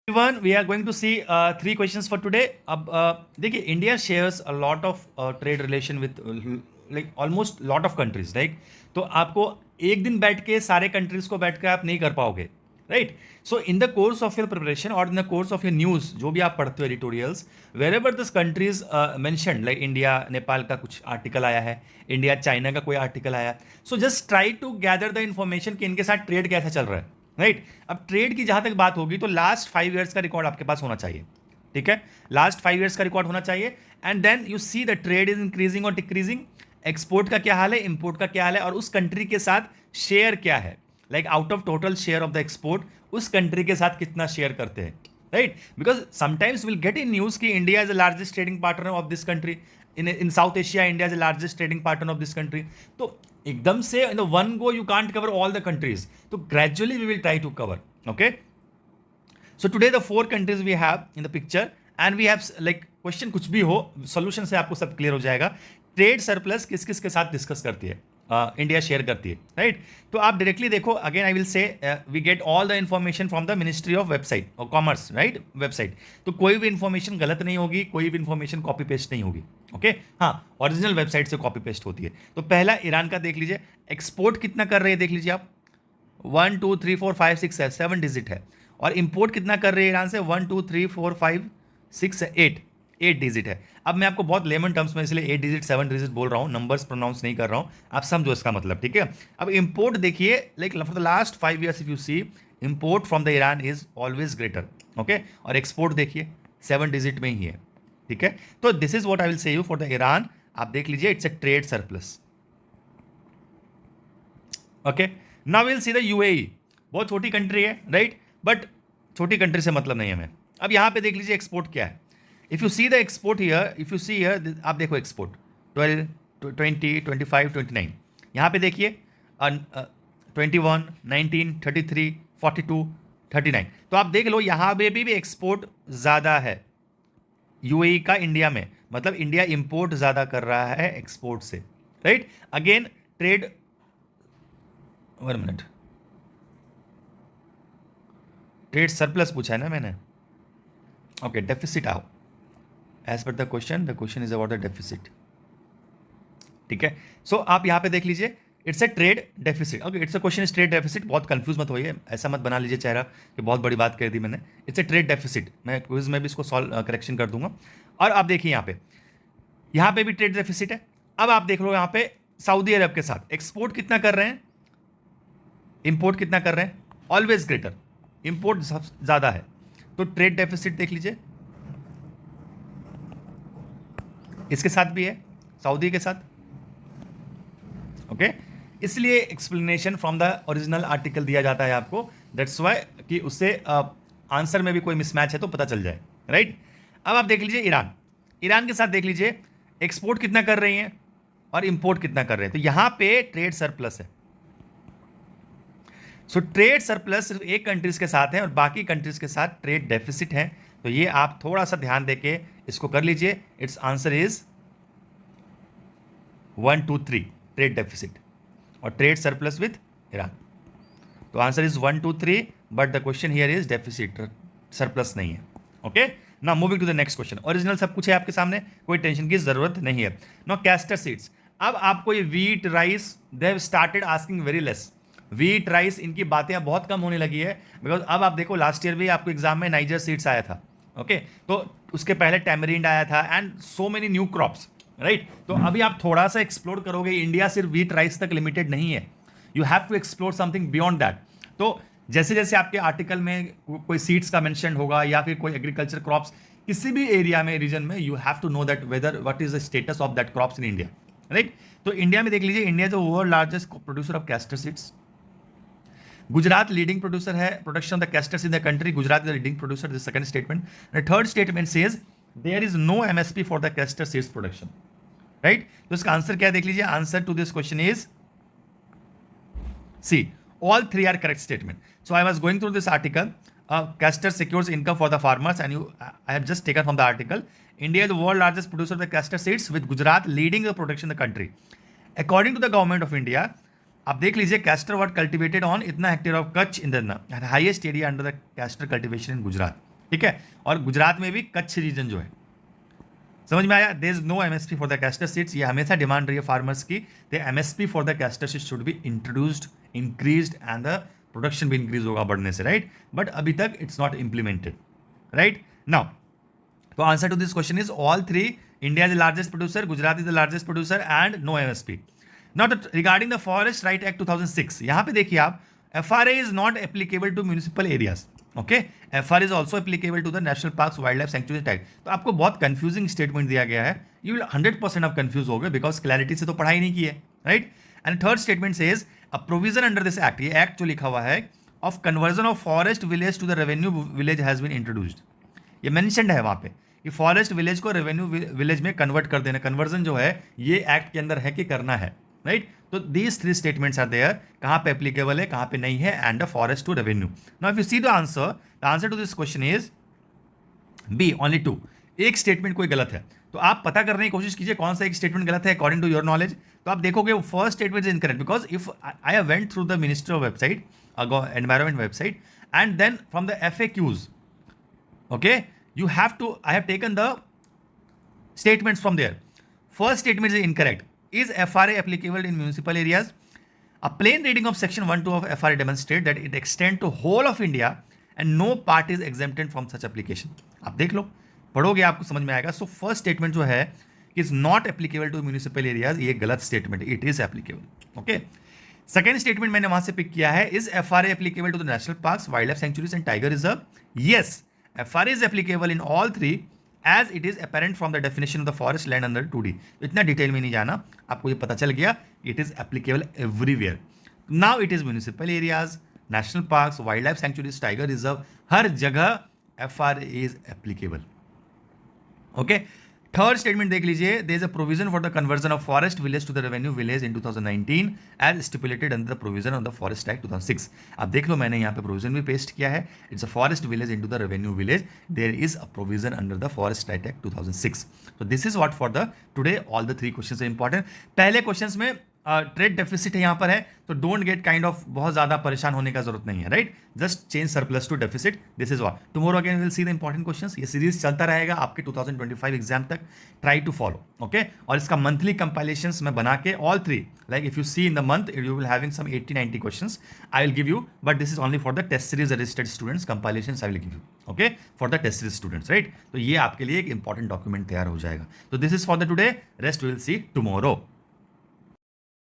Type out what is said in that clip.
Everyone, we are going to see three questions for today. अब देखिए, India shares a lot of trade relation with like almost lot of countries, right? तो आपको एक दिन बैठ के सारे कंट्रीज को बैठ के आप नहीं कर पाओगे, right? So in the course of your preparation और in the course of your news, जो भी आप पढ़ते हो editorials, wherever this countries mention, like India Nepal का कुछ आर्टिकल आया है, इंडिया चाइना का कोई आर्टिकल आया, so just try to gather the information कि इनके साथ ट्रेड कैसा चल रहा है, राइट? अब ट्रेड की जहां तक बात होगी तो लास्ट 5 ईयर्स का रिकॉर्ड आपके पास होना चाहिए, ठीक है? लास्ट 5 ईयर्स का रिकॉर्ड होना चाहिए, and then you see the trade is increasing और डिक्रीजिंग, एक्सपोर्ट का क्या हाल है, इंपोर्ट का क्या हाल है, और उस कंट्री के साथ शेयर क्या है, like out of total share of the export उस कंट्री के साथ कितना शेयर करते हैं, right? Because sometimes will get in news कि India is the largest trading partner of this country, in South Asia India is the largest trading partner of this country. तो एकदम से in one go you can't cover all the countries, तो gradually we will try to cover. Okay, so today the 4 countries we have in the picture, and we have like question कुछ भी हो, solution से आपको सब clear हो जाएगा. Trade surplus किस किस के साथ डिस्कस करती है, इंडिया शेयर करती है, राइट? तो आप डायरेक्टली देखो, again I will say we get all the information from the ministry of website और कॉमर्स, राइट? वेबसाइट. तो कोई भी इन्फॉर्मेशन गलत नहीं होगी, कोई भी इन्फॉर्मेशन कॉपी पेस्ट नहीं होगी. ओके, हाँ, ओरिजिनल वेबसाइट से कॉपी पेस्ट होती है. तो पहला ईरान का देख लीजिए, एक्सपोर्ट कितना कर रहे हैं देख लीजिए आप, 1 2 3 4 5 6 है, 7 डिजिट है. और इंपोर्ट कितना कर रहे हैं ईरान से, 1 2 3 4 5 6 8 डिजिट है. अब मैं आपको बहुत लेमन टर्म्स में इसलिए 8 डिजिट 7 डिजिट बोल रहा हूँ, नंबर्स प्रोनाउंस नहीं कर रहा हूँ, आप समझो इसका मतलब, ठीक है? अब इंपोर्ट देखिए, like for the last 5 years if you see, import from the Iran is always greater. Okay, और एक्सपोर्ट देखिए 7 डिजिट में ही है, ठीक है? तो this is what I will say you for the Iran. आप देख लीजिए, it's a trade surplus. Okay, now will see the UAE. बहुत छोटी कंट्री है, राइट? बट छोटी कंट्री से मतलब नहीं हमें. अब यहाँ पे देख लीजिए एक्सपोर्ट क्या है. If you see the export here, if you see here, आप देखो एक्सपोर्ट 12 20 25 29. यहाँ पे देखिए 21 19 33 42 39. तो आप देख लो यहाँ पे भी एक्सपोर्ट ज़्यादा है यूएई का इंडिया में, मतलब इंडिया इंपोर्ट ज़्यादा कर रहा है एक्सपोर्ट से, right? Again trade, 1 minute, trade surplus पूछा है ना मैंने. ओके, डेफिसिट आओ. As per the question is about the deficit, ठीक है? सो आप यहाँ पे देख लीजिए, it's a trade deficit. Okay, it's a question is trade deficit. बहुत कंफ्यूज मत होइए, ऐसा मत बना लीजिए चेहरा कि बहुत बड़ी बात कह दी मैंने. It's a trade deficit. मैं क्विज में भी इसको सॉल्व करेक्शन कर दूंगा. और आप देखिए यहाँ पे भी ट्रेड डेफिसिट है. अब आप देख लो यहाँ पे सऊदी अरब के साथ एक्सपोर्ट कितना कर रहे हैं, इंपोर्ट कितना कर रहे हैं, ऑलवेज ग्रेटर, इंपोर्ट ज़्यादा है. तो ट्रेड डेफिसिट देख लीजिए, इसके साथ भी है, सऊदी के साथ. ओके, इसलिए explanation from the original article दिया जाता है आपको. दैट्स वाई कि उससे आंसर में भी कोई मिसमैच है तो पता चल जाए, राइट? अब आप देख लीजिए ईरान. ईरान के साथ देख लीजिए एक्सपोर्ट कितना कर रही हैं और इंपोर्ट कितना कर रहे हैं. तो यहां पे ट्रेड सरप्लस है. सो ट्रेड सरप्लस सिर्फ एक कंट्रीज के साथ है और बाकी कंट्रीज के साथ ट्रेड डेफिसिट है. तो ये आप थोड़ा सा ध्यान देके इसको कर लीजिए. It's answer is 1 2 3 trade deficit और ट्रेड सरप्लस विथ ईरान. तो answer is 1 2 3, but the question here is deficit, surplus नहीं है. Okay, now moving to the next question. Original सब कुछ है आपके सामने, कोई टेंशन की जरूरत नहीं है. Now castor seeds. अब आपको ये wheat rice, they have started asking very less. Wheat rice इनकी बातें अब बहुत कम होने लगी है, बिकॉज अब आप देखो लास्ट ईयर भी आपको एग्जाम में नाइजर सीड्स आया था. ओके, तो उसके पहले टैमरिंड आया था and so many new crops, right? तो अभी आप थोड़ा सा एक्सप्लोर करोगे. इंडिया सिर्फ वीट राइस तक लिमिटेड नहीं है, you have to explore something beyond that. तो जैसे जैसे आपके आर्टिकल में कोई सीड्स का मेंशन होगा या फिर कोई एग्रीकल्चर क्रॉप्स किसी भी एरिया में, रीजन में, you have to know that whether what is the status of that crops in India, right? तो इंडिया में देख लीजिए, India is the world largest producer of castor seeds. Gujarat leading producer है production of the castors in the country. Gujarat is the leading producer. This second statement. The third statement says there is no MSP for the castor seeds production, right? तो इसका answer क्या देख लीजिए. Answer to this question is C. All 3 are correct statement. So I was going through this article. Castor secures income for the farmers, and I have just taken from the article. India is the world largest producer of the castor seeds, with Gujarat leading the production in the country. According to the government of India, आप देख लीजिए castor what cultivated on इतना hectare of Kutch in the and highest area under the castor cultivation in Gujarat. ठीक है, और गुजरात में भी Kutch reason जो है, समझ में आया। There is no MSP for the castor seeds, ये हमेशा डिमांड रही है फार्मर्स की, the MSP for the castor seeds should be introduced, increased and the production भी इंक्रीज होगा बढ़ने से, राइट, बट अभी तक it's not implemented, right now. तो answer to this question is all three, India is the largest producer, Gujarat is the largest producer and no MSP. Now regarding the forest right act 2006, यहां पे देखिए आप, FRA is not applicable to municipal areas. Okay, FRA is also applicable to the national parks, wildlife sanctuary tag. तो आपको बहुत confusing statement दिया गया है, यू विल 100% आप कंफ्यूज हो गए बिकॉज क्लैरिटी से तो पढ़ाई नहीं की है, right. And third statement says a provision under this act, ये एक्ट जो लिखा हुआ है, of conversion of forest village to the revenue village has been introduced, ये मेंशन्ड है वहां पे कि फॉरेस्ट विलेज को रेवेन्यू विलेज में कन्वर्ट कर देना, कन्वर्जन जो है ये एक्ट के अंदर है कि करना है, राइट। तो these three statements are there, कहां पे एप्लीकेबल है कहां पे नहीं है, and forest to revenue. Now if you see the answer to this question is B, only two. एक स्टेटमेंट कोई गलत है, तो आप पता करने की कोशिश कीजिए कौन सा एक स्टेटमेंट गलत है अकॉर्डिंग टू योर नॉलेज। तो आप देखोगे first statement is incorrect because if I have went through the ministry website, environment website, and then from the FAQs, okay, you have to, I have taken the statements from there. First statement is incorrect. Is FRA applicable in municipal areas? A plain reading of section 1(2) of FRA demonstrate that it extend to whole of India and no part is exempted from such application. आप देख लो, पढ़ोगे आपको समझ में आएगा। So first statement जो है is not applicable to municipal areas, ये गलत स्टेटमेंट, it is applicable. Okay, second statement मैंने वहां से पिक किया है, is FRA applicable to the national parks, wildlife sanctuaries and tiger reserve? Yes, FRA is applicable in all three as it is apparent from the definition of the forest land under 2D. इतना detail में नहीं जाना, आपको ये पता चल गया, it is applicable everywhere. Now it is municipal areas, national parks, wildlife sanctuaries, tiger reserve, हर जगह FRA is applicable. Okay. Third statement देख लीजिए, there is a provision for the conversion of forest village to the revenue village in 2019 as stipulated under the provision of the forest act 2006। अब देख लो, मैंने यहाँ पे provision भी paste किया है, it's a forest village into the revenue village, there is a provision under the forest act 2006। तो this is what for the today, all the three questions are important. पहले questions में trade deficit है यहाँ पर है, तो don't get kind of बहुत ज्यादा परेशान होने का जरूरत नहीं है, right, just change surplus to deficit, this is what. Tomorrow again will see the important questions, ये सीरीज चलता रहेगा आपके 2025 एग्जाम तक, ट्राई टू फॉलो, ओके। और इसका मंथली कंपाइलेशंस मैं बना के all three, like if you see in the month you will having some 80-90 questions I will give you, but this is only for the test series registered students, compilations I will give you, okay, for the test series students, right. तो ये आपके लिए एक important document तैयार हो जाएगा। तो this is for the today, rest will see tomorrow.